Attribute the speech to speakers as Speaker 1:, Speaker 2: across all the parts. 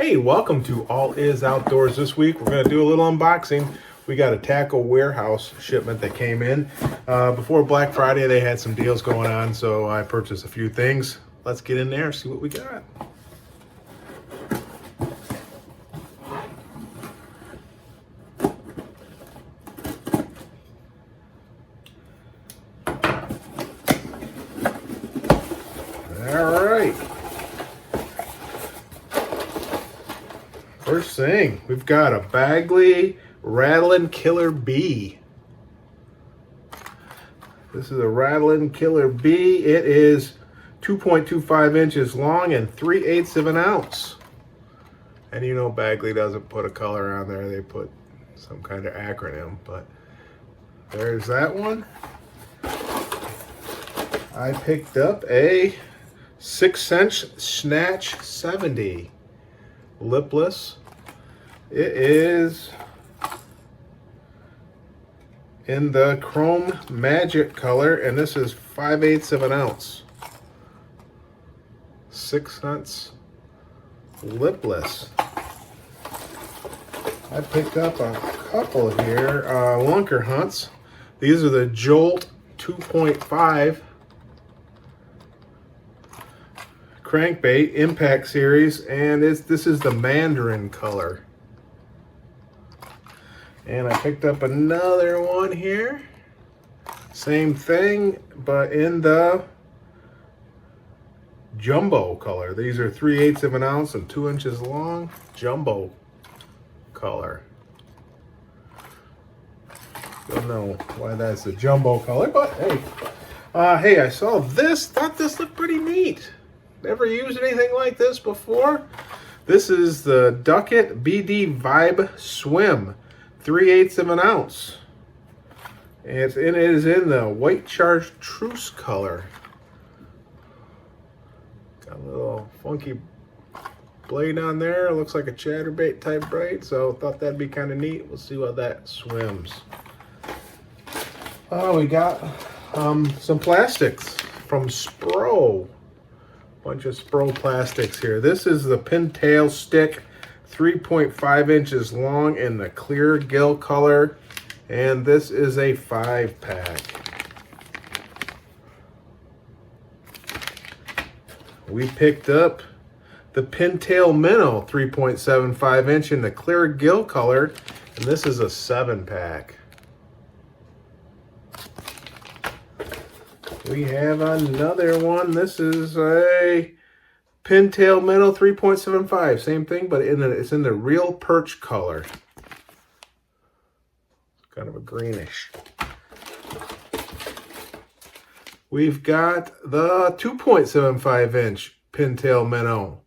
Speaker 1: Hey, welcome to All Is Outdoors. This week we're going to do a little unboxing. We got a tackle warehouse shipment that came in. Before Black Friday they had some deals going on, so I purchased a few things. Let's get in there and see what we got. All right. First thing, we've got a Bagley Rattlin Kill'r B. This is a Rattlin Kill'r B. It is 2.25 inches long and 3/8 of an ounce. And you know Bagley doesn't put a color on there. They put some kind of acronym, but there's that one. I picked up a 6-inch Snatch 70. Lipless. It is in the Chrome Magic color, and this is 5/8 of an ounce. 6 lipless. I picked up a couple here, lunker hunts. These are the Jolt 2.5 Crankbait Impact Series, and this is the Mandarin color. And I picked up another one here. Same thing, but in the jumbo color. These are 3/8 of an ounce and 2 inches long. Jumbo color. Don't know why that's the jumbo color, but hey. Hey, I saw this. Thought this looked pretty neat. Never used anything like this before. This is the Ducket BD Vibe Swim, 3/8 of an ounce. And it is in the white chartreuse color. Got a little funky blade on there. It looks like a chatterbait type braid, so thought that'd be kind of neat. We'll see what that swims. We got some plastics from Spro. Bunch of Spro plastics here. This is the pintail stick, 3.5 inches long in the clear gill color, and this is a 5-pack. We picked up the pintail minnow, 3.75 inch in the clear gill color, and this is a 7-pack. We have another one. This is a pintail minnow 3.75. Same thing, but it's in the real perch color. Kind of a greenish. We've got the 2.75 inch pintail minnow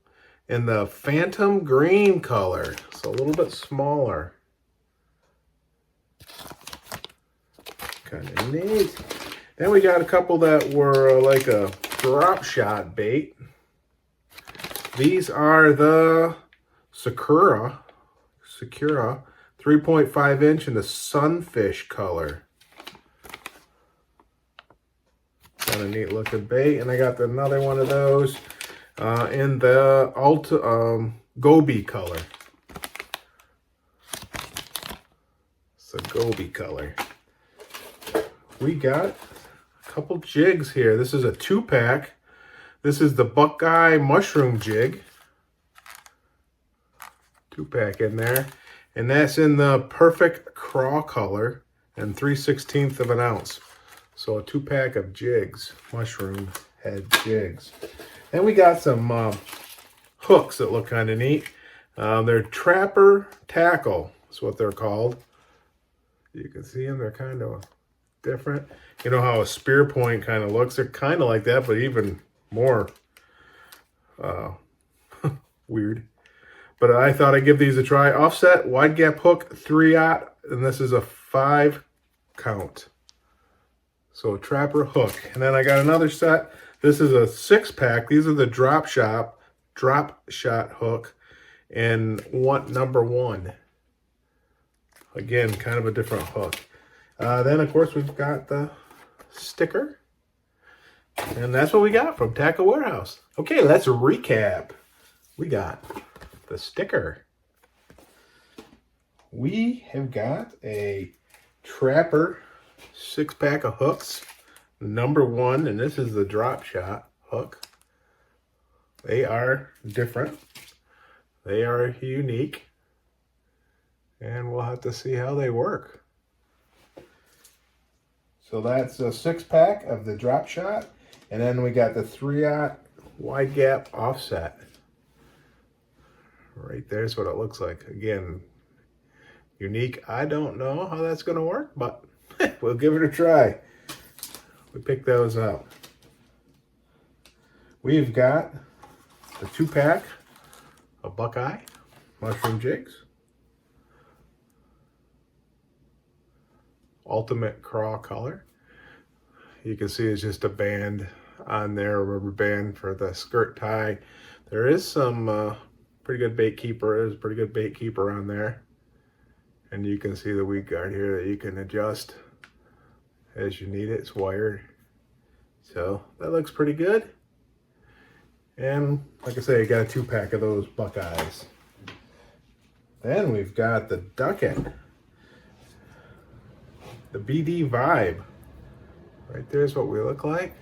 Speaker 1: in the phantom green color. So a little bit smaller. Kind of neat. Then we got a couple that were like a drop shot bait. These are the Sakura 3.5 inch in the sunfish color. Kind of neat looking bait. And I got another one of those in the Gobi color. It's a Gobi color. We got couple jigs here. This is a 2-pack. This is the Buckeye mushroom jig. 2-pack in there. And that's in the perfect craw color and 3/16 of an ounce. So a 2-pack of jigs, mushroom head jigs. And we got some hooks that look kind of neat. They're Trapper Tackle. That's what they're called. You can see them. They're kind of different. You know how a spear point kind of looks? They're kind of like that, but even more weird. But I thought I'd give these a try. Offset, wide gap hook, 3/0, and this is a 5 count. So a trapper hook. And then I got another set. This is a 6-pack. These are the drop shot hook and number 1. Again, kind of a different hook. Then, of course, we've got the sticker. And that's what we got from Tackle Warehouse. Okay, let's recap. We got the sticker. We have got a Trapper 6-pack of hooks, #1, and this is the drop shot hook. They are different. They are unique, and we'll have to see how they work. So that's a 6-pack of the drop shot, and then we got the 3/0 wide gap offset. Right there's what it looks like. Again, unique. I don't know how that's going to work, but we'll give it a try. We picked those up. We've got the 2-pack of Buckeye mushroom jigs, ultimate craw color. You can see it's just a band on there, a rubber band for the skirt tie. There is some pretty good bait keeper. There's a pretty good bait keeper on there. And you can see the weed guard here that you can adjust as you need it. It's wired. So that looks pretty good. And like I say, you got a 2-pack of those Buckeyes. Then we've got the Ducket. The BD Vibe. Right there's what we look like.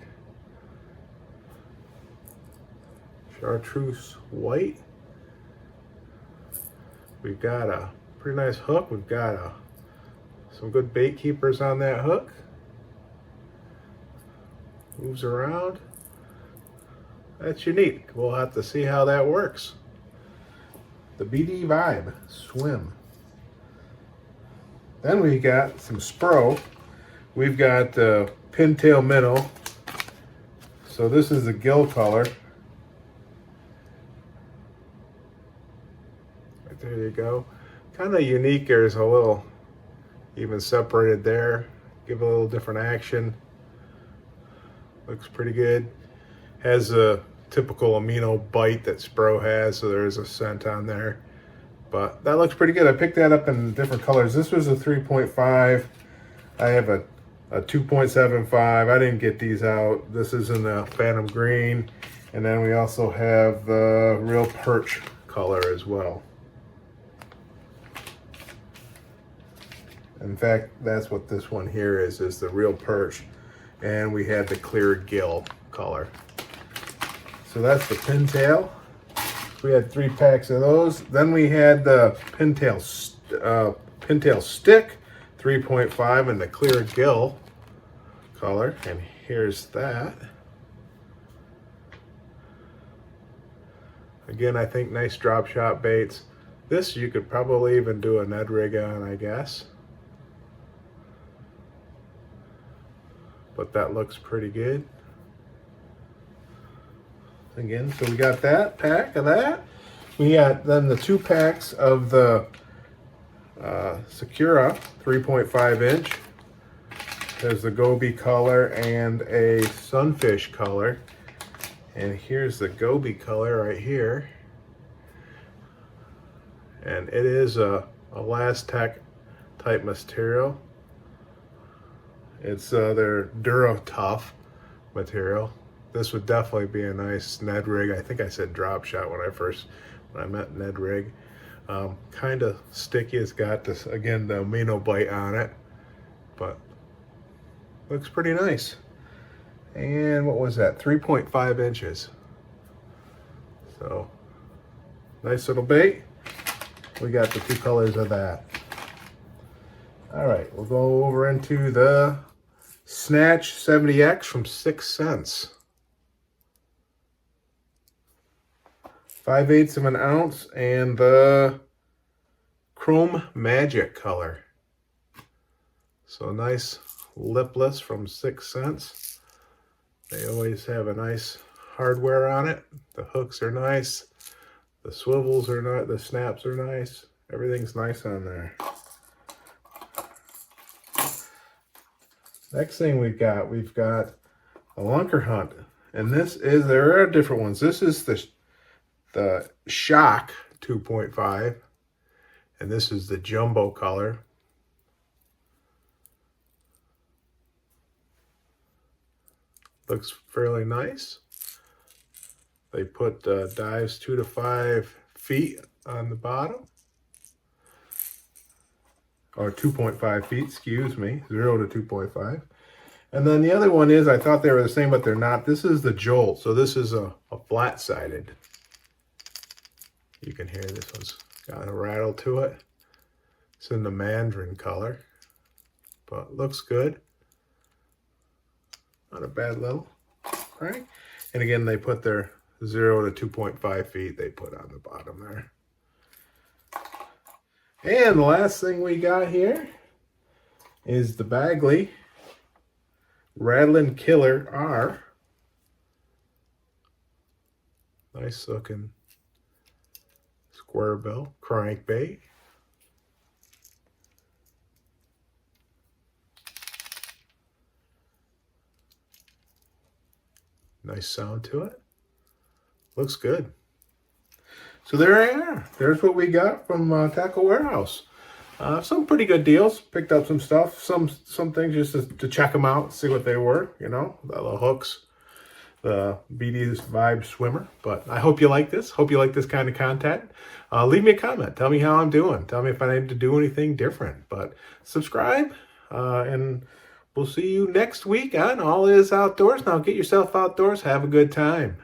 Speaker 1: Chartreuse white. We've got a pretty nice hook. We've got some good bait keepers on that hook. Moves around. That's unique. We'll have to see how that works. The BD Vibe Swim. Then we got some Spro. We've got pintail minnow. So this is the gill color. Right there you go. Kind of unique. There's a little even separated there. Give a little different action. Looks pretty good. Has a typical amino bite that Spro has, so there's a scent on there. But that looks pretty good. I picked that up in different colors. This was a 3.5. I have a 2.75. I didn't get these out. This is in the Phantom Green. And then we also have the Real Perch color as well. In fact, that's what this one here is the Real Perch. And we had the Clear Gill color. So that's the pintail. We had 3 packs of those. Then we had the pintail stick, 3.5, and the Clear Gill color. And here's that. Again, I think nice drop shot baits. This you could probably even do a Ned rig on, I guess. But that looks pretty good. Again, so we got that pack of that. We got then the 2 packs of the Sakura 3.5 inch. There's the Goby color and a Sunfish color. And here's the Goby color right here. And it is a Elastec type material. It's their Dura Tough material. This would definitely be a nice Ned rig. I think I said drop shot when I meant Ned rig. Kind of sticky. It's got this, again, the amino bite on it, but looks pretty nice. And what was that? 3.5 inches. So nice little bait. We got the 2 colors of that. All right, we'll go over into the Snatch 70X from 6 cents. 5/8 of an ounce, and the Chrome Magic color. So nice lipless from 6 cents. They always have a nice hardware on it. The hooks are nice. The swivels are not. The snaps are nice. Everything's nice on there. Next thing we've got a Lunker Hunt, and there are different ones. This is the Shock 2.5, and this is the Jumbo color. Looks fairly nice. They put dives 2 to 5 feet on the bottom. Or 2.5 feet, excuse me, 0 to 2.5. And then the other one is, I thought they were the same, but they're not. This is the Jolt, so this is a flat-sided. You can hear this one's got a rattle to it. It's in the mandarin color, but looks good. Not a bad little crank. And again, they put their 0 to 2.5 feet they put on the bottom there. And the last thing we got here is the Bagley Rattlin Kill'r R. Nice looking Squarebill crankbait. Nice sound to it. Looks good. So there I are. There's what we got from Tackle Warehouse. Some pretty good deals. Picked up some stuff. Some things just to check them out, see what they were. You know, the little hooks, the BD's Vibe swimmer. But I hope you like this. Hope you like this kind of content. Leave me a comment. Tell me how I'm doing. Tell me if I need to do anything different. But subscribe, and we'll see you next week on All Is Outdoors. Now get yourself outdoors. Have a good time.